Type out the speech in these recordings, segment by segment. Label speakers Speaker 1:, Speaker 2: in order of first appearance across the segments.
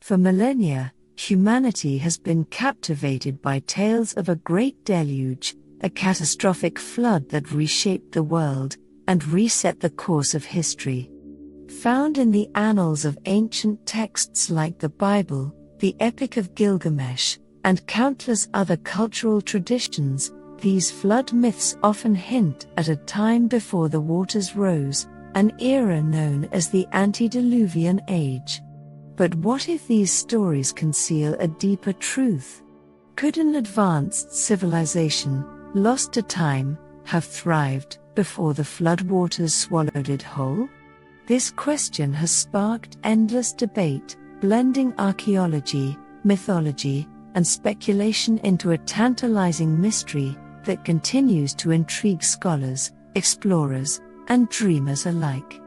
Speaker 1: For millennia, humanity has been captivated by tales of a great deluge, a catastrophic flood that reshaped the world and reset the course of history. Found in the annals of ancient texts like the Bible, the Epic of Gilgamesh, and countless other cultural traditions, these flood myths often hint at a time before the waters rose, an era known as the antediluvian age. But what if these stories conceal a deeper truth? Could an advanced civilization, lost to time, have thrived before the floodwaters swallowed it whole? This question has sparked endless debate, blending archaeology, mythology, and speculation into a tantalizing mystery that continues to intrigue scholars, explorers, and dreamers alike.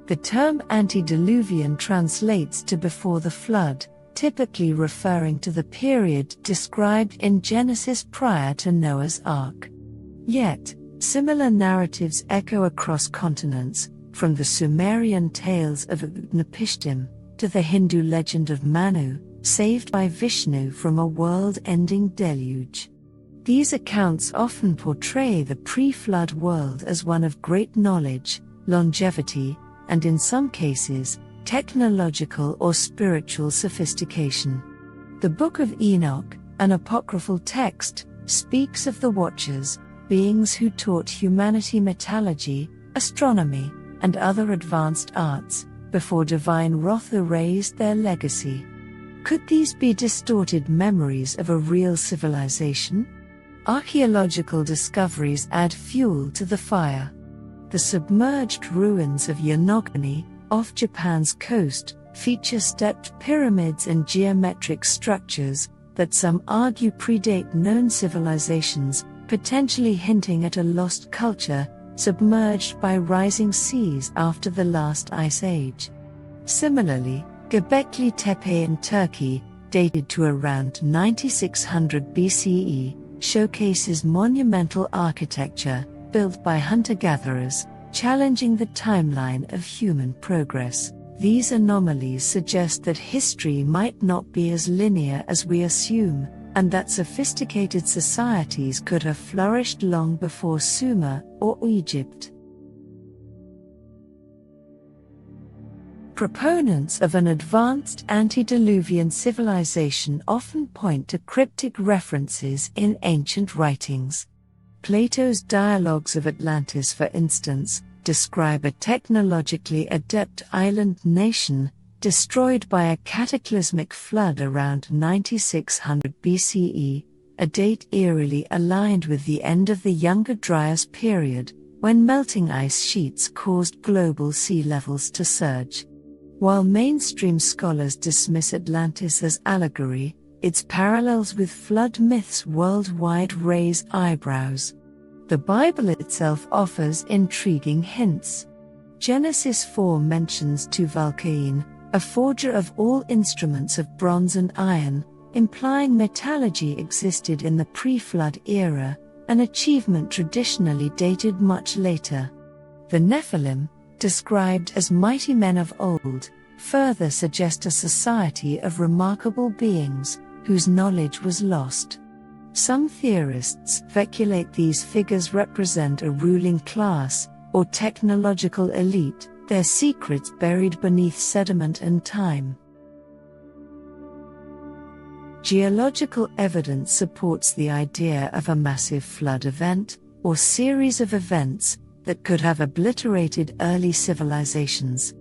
Speaker 1: The term antediluvian translates to before the flood, typically referring to the period described in Genesis prior to Noah's Ark. Yet, similar narratives echo across continents, from the Sumerian tales of Utnapishtim to the Hindu legend of Manu, saved by Vishnu from a world-ending deluge. These accounts often portray the pre-flood world as one of great knowledge, longevity, and in some cases, technological or spiritual sophistication. The Book of Enoch, an apocryphal text, speaks of the Watchers, beings who taught humanity metallurgy, astronomy, and other advanced arts, before divine wrath erased their legacy. Could these be distorted memories of a real civilization? Archaeological discoveries add fuel to the fire. The submerged ruins of Yonaguni, off Japan's coast, feature stepped pyramids and geometric structures that some argue predate known civilizations, potentially hinting at a lost culture, submerged by rising seas after the last ice age. Similarly, Göbekli Tepe in Turkey, dated to around 9600 BCE, showcases monumental architecture, built by hunter-gatherers, challenging the timeline of human progress. These anomalies suggest that history might not be as linear as we assume, and that sophisticated societies could have flourished long before Sumer or Egypt. Proponents of an advanced antediluvian civilization often point to cryptic references in ancient writings. Plato's Dialogues of Atlantis, for instance, describe a technologically adept island nation, destroyed by a cataclysmic flood around 9600 BCE, a date eerily aligned with the end of the Younger Dryas period, when melting ice sheets caused global sea levels to surge. While mainstream scholars dismiss Atlantis as allegory, its parallels with flood myths worldwide raise eyebrows. The Bible itself offers intriguing hints. Genesis 4 mentions Tuval-Cain, a forger of all instruments of bronze and iron, implying metallurgy existed in the pre-flood era, an achievement traditionally dated much later. The Nephilim, described as mighty men of old, further suggest a society of remarkable beings, whose knowledge was lost. Some theorists speculate these figures represent a ruling class, or technological elite, their secrets buried beneath sediment and time. Geological evidence supports the idea of a massive flood event, or series of events, that could have obliterated early civilizations.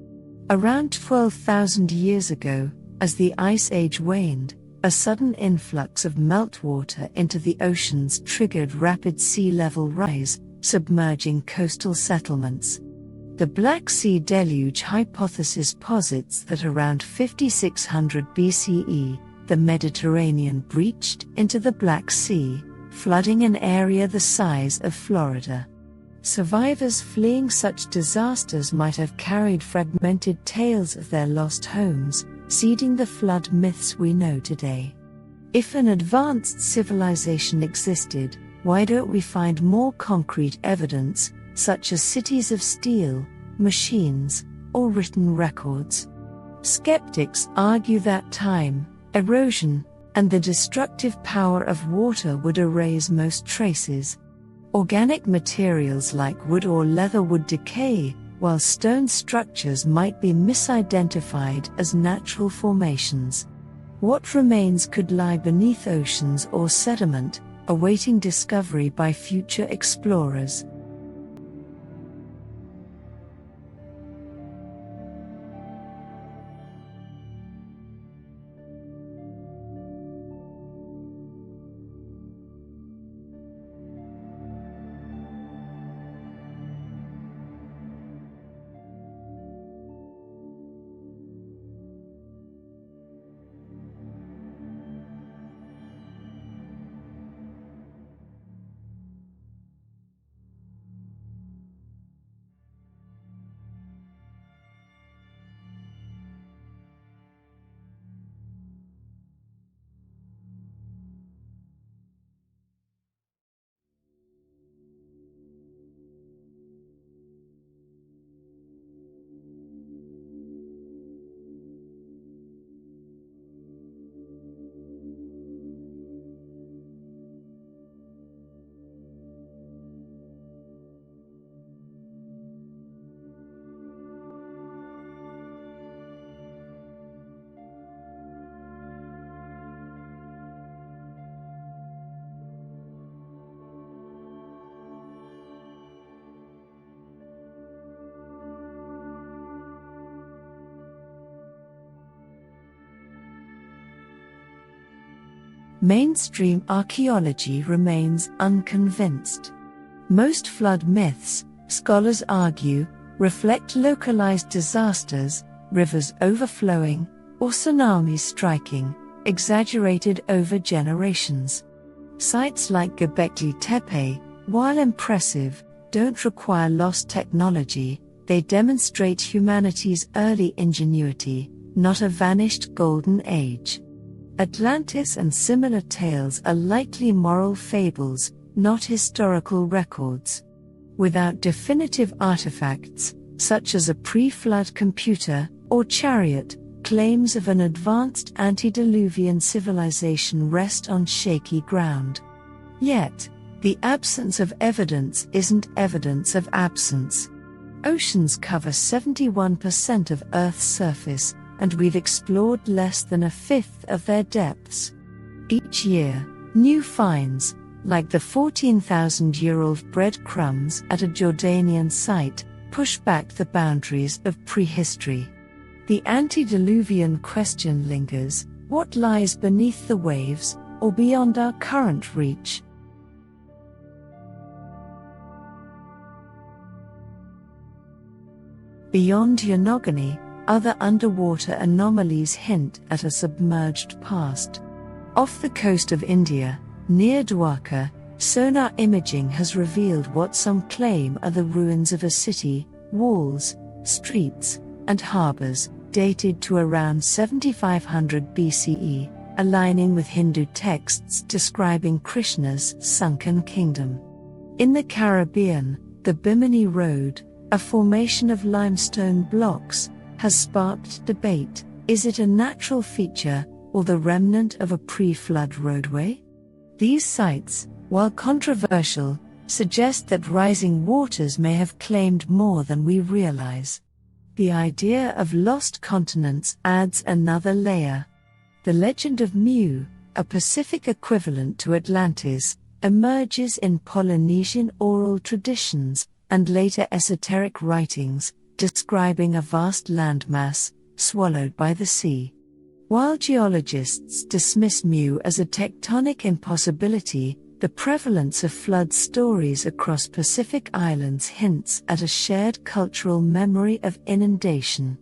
Speaker 1: Around 12,000 years ago, as the Ice Age waned, a sudden influx of meltwater into the oceans triggered rapid sea level rise, submerging coastal settlements. The Black Sea Deluge hypothesis posits that around 5600 BCE, the Mediterranean breached into the Black Sea, flooding an area the size of Florida. Survivors fleeing such disasters might have carried fragmented tales of their lost homes, seeding the flood myths we know today. If an advanced civilization existed, why don't we find more concrete evidence, such as cities of steel, machines, or written records? Skeptics argue that time, erosion, and the destructive power of water would erase most traces. Organic materials like wood or leather would decay, while stone structures might be misidentified as natural formations. What remains could lie beneath oceans or sediment, awaiting discovery by future explorers. Mainstream archaeology remains unconvinced. Most flood myths, scholars argue, reflect localized disasters, rivers overflowing, or tsunamis striking, exaggerated over generations. Sites like Göbekli Tepe, while impressive, don't require lost technology, they demonstrate humanity's early ingenuity, not a vanished golden age. Atlantis and similar tales are likely moral fables, not historical records. Without definitive artifacts, such as a pre-flood computer or chariot, claims of an advanced antediluvian civilization rest on shaky ground. Yet, the absence of evidence isn't evidence of absence. Oceans cover 71% of Earth's surface, and we've explored less than a fifth of their depths. Each year, new finds, like the 14,000-year-old breadcrumbs at a Jordanian site, push back the boundaries of prehistory. The antediluvian question lingers: what lies beneath the waves, or beyond our current reach? Beyond Yonaguni, other underwater anomalies hint at a submerged past. Off the coast of India, near Dwarka, sonar imaging has revealed what some claim are the ruins of a city, walls, streets, and harbors, dated to around 7500 BCE, aligning with Hindu texts describing Krishna's sunken kingdom. In the Caribbean, the Bimini Road, a formation of limestone blocks, has sparked debate. Is it a natural feature, or the remnant of a pre-flood roadway? These sites, while controversial, suggest that rising waters may have claimed more than we realize. The idea of lost continents adds another layer. The legend of Mu, a Pacific equivalent to Atlantis, emerges in Polynesian oral traditions and later esoteric writings, describing a vast landmass, swallowed by the sea. While geologists dismiss Mu as a tectonic impossibility, the prevalence of flood stories across Pacific islands hints at a shared cultural memory of inundation.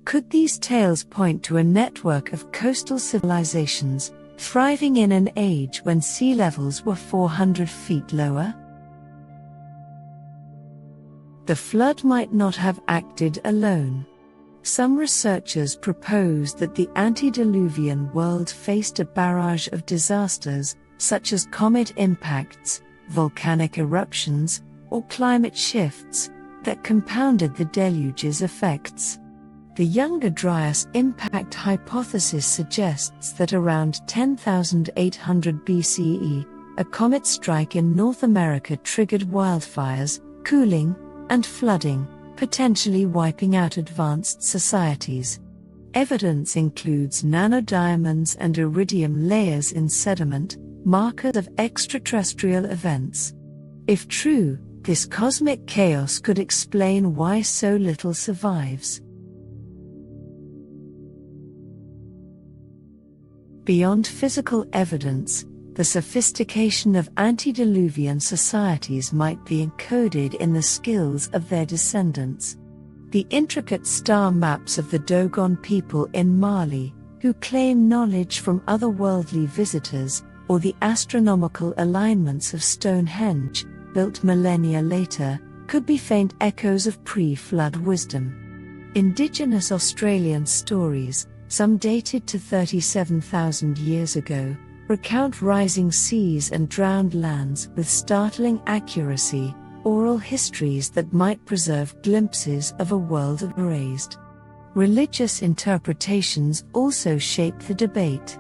Speaker 1: Could these tales point to a network of coastal civilizations, thriving in an age when sea levels were 400 feet lower? The flood might not have acted alone. Some researchers propose that the antediluvian world faced a barrage of disasters, such as comet impacts, volcanic eruptions, or climate shifts, that compounded the deluge's effects. The Younger Dryas impact hypothesis suggests that around 10,800 BCE, a comet strike in North America triggered wildfires, cooling, and flooding, potentially wiping out advanced societies. Evidence includes nanodiamonds and iridium layers in sediment, markers of extraterrestrial events. If true, this cosmic chaos could explain why so little survives. Beyond physical evidence, the sophistication of antediluvian societies might be encoded in the skills of their descendants. The intricate star maps of the Dogon people in Mali, who claim knowledge from otherworldly visitors, or the astronomical alignments of Stonehenge, built millennia later, could be faint echoes of pre-flood wisdom. Indigenous Australian stories, some dated to 37,000 years ago, recount rising seas and drowned lands with startling accuracy, oral histories that might preserve glimpses of a world erased. Religious interpretations also shape the debate.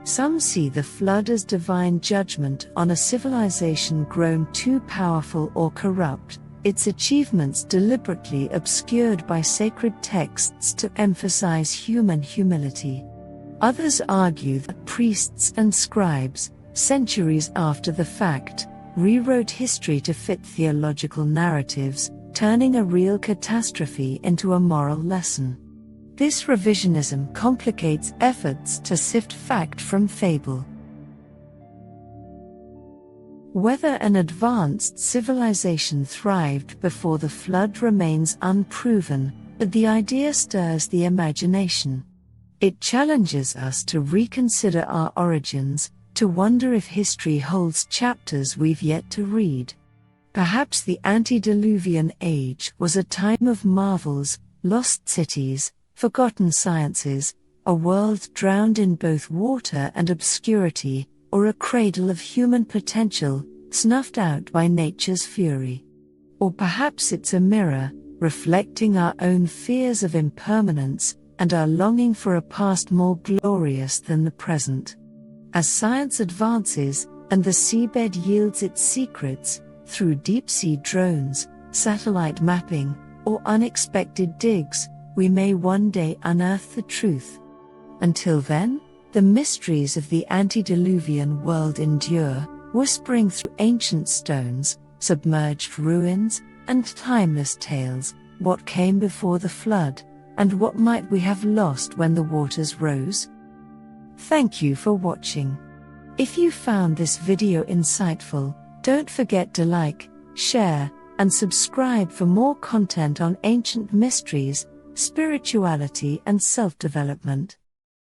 Speaker 1: Some see the flood as divine judgment on a civilization grown too powerful or corrupt, its achievements deliberately obscured by sacred texts to emphasize human humility. Others argue that priests and scribes, centuries after the fact, rewrote history to fit theological narratives, turning a real catastrophe into a moral lesson. This revisionism complicates efforts to sift fact from fable. Whether an advanced civilization thrived before the flood remains unproven, but the idea stirs the imagination. It challenges us to reconsider our origins, to wonder if history holds chapters we've yet to read. Perhaps the antediluvian age was a time of marvels, lost cities, forgotten sciences, a world drowned in both water and obscurity, or a cradle of human potential, snuffed out by nature's fury. Or perhaps it's a mirror, reflecting our own fears of impermanence, and our longing for a past more glorious than the present. As science advances, and the seabed yields its secrets, through deep-sea drones, satellite mapping, or unexpected digs, we may one day unearth the truth. Until then, the mysteries of the antediluvian world endure, whispering through ancient stones, submerged ruins, and timeless tales. What came before the flood, and what might we have lost when the waters rose? Thank you for watching. If you found this video insightful, don't forget to like, share, and subscribe for more content on ancient mysteries, spirituality, and self-development.